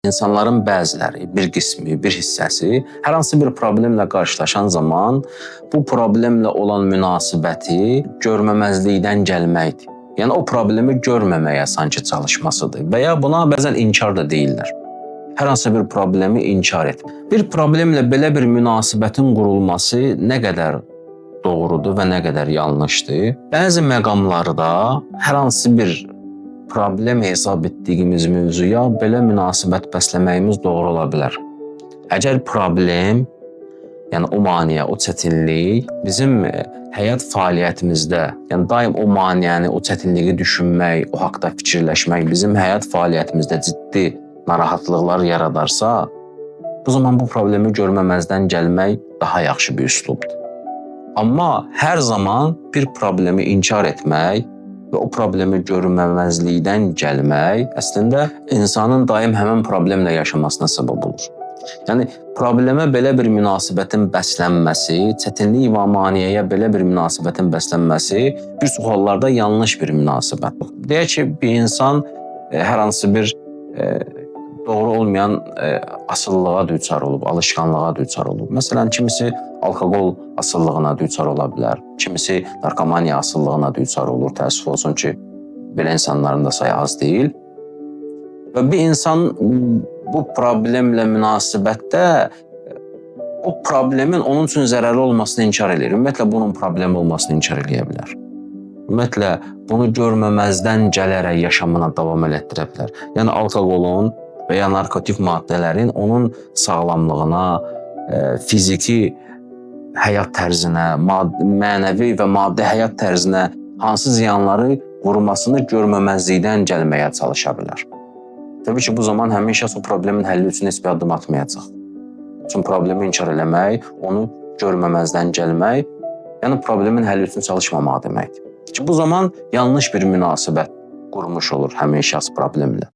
İnsanların bəziləri, bir qismi, bir hissəsi hər hansı bir problemlə qarşılaşan zaman bu problemlə olan münasibəti görməməzlikdən gəlməkdir. Yəni o problemi görməməyə sanki çalışmasıdır və ya buna bəzən inkar da deyirlər. Hər hansı bir problemi inkar etmək. Bir problemlə belə bir münasibətin qurulması nə qədər doğrudur və nə qədər yanlışdır? Bəzi məqamlarda hər hansı bir problem hesab etdiyimiz mövzuya belə münasibət bəsləməyimiz doğru ola bilər. Əgər problem, yəni o maneə, o çətinlik bizim həyat fəaliyyətimizdə, yəni daim o maneəni, o çətinliyi düşünmək, o haqda fikirləşmək bizim həyat fəaliyyətimizdə ciddi narahatlıqlar yaradarsa, bu zaman bu problemi görməməzdən gəlmək daha yaxşı bir üslubdur. Amma hər zaman bir problemi inkar etmək və o problemi görməməzlikdən gəlmək əslində insanın daim həmin problemlə yaşamasına səbəb olur. Yəni problemə belə bir münasibətin bəslənməsi, çətinlik və maneəyə belə bir münasibətin bəslənməsi bir çox hallarda yanlış bir münasibətdir. Deyək ki, bir insan hər hansı bir doğru olmayan asılılığa düçar olub, alışqanlığa düçar olub. Məsələn, kimisi alkoqol asıllığına düçar ola bilər, kimisi narkomaniya asıllığına düçar olur. Təəssüf olsun ki, belə insanların da sayı az deyil. Və bir insan bu problemlə münasibətdə o problemin onun üçün zərərli olmasını inkar edir. Ümumiyyətlə, bunun problem olmasını inkar edə bilər. Ümumiyyətlə, bunu görməməzdən gələrək yaşamına davam elətdirə bilər. Yəni, alkoqolun və ya narkotik maddələrin onun sağlamlığına, fiziki həyat tərzinə, mənəvi və maddi həyat tərzinə hansı ziyanları vurmasını görməməzlikdən gəlməyə çalışa bilər. Təbii ki, bu zaman həmin şəxs o problemin həlli üçün heç bir addım atmayacaq. Çünki problemi inkar eləmək, onu görməməzdən gəlmək, yəni problemin həlli üçün çalışmamaq deməkdir. Bu zaman yanlış bir münasibət qurmuş olur həmin şəxs problemlə.